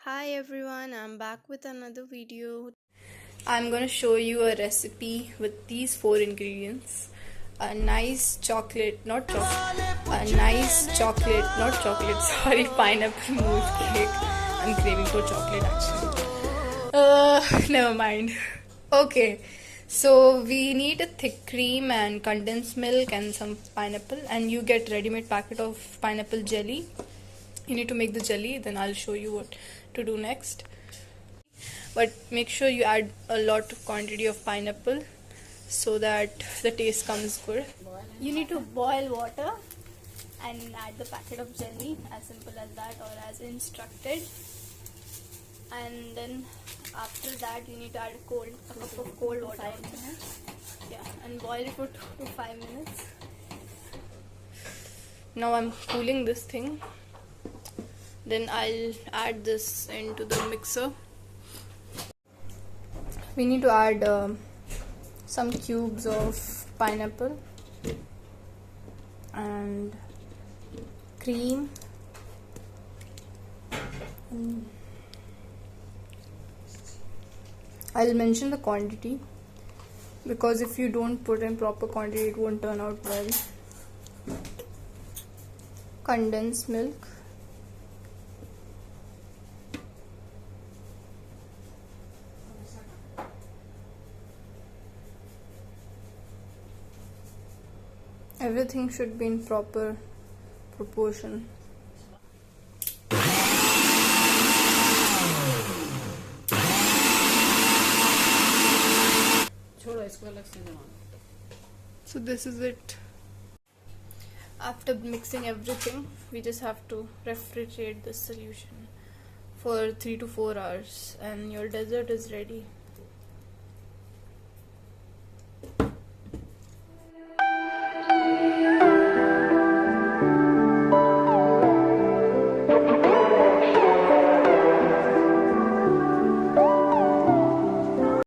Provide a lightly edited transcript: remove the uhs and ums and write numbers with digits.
Hi everyone, I'm back with another video. I'm gonna show you a recipe with these four ingredients. A nice chocolate, not chocolate, a nice chocolate, not chocolate, sorry, pineapple mousse cake. I'm craving for chocolate actually. Never mind. Okay, so we need a thick cream and condensed milk and some pineapple, and you get ready-made packet of pineapple jelly. You need to make the jelly, then I'll show you what to do next. But make sure you add a lot of quantity of pineapple so that the taste comes good. You need to boil water and add the packet of jelly, as simple as that or as instructed. And then after that you need to add a cup of cold water. Yeah, and boil it for 2 to 5 minutes. Now I'm cooling this thing. Then I'll add this into the mixer. We need to add some cubes of pineapple and cream. I'll mention the quantity because if you don't put in proper quantity it won't turn out well. Condensed milk, everything should be in proper proportion. So this is it. After mixing everything, we just have to refrigerate this solution for 3 to 4 hours and your dessert is ready.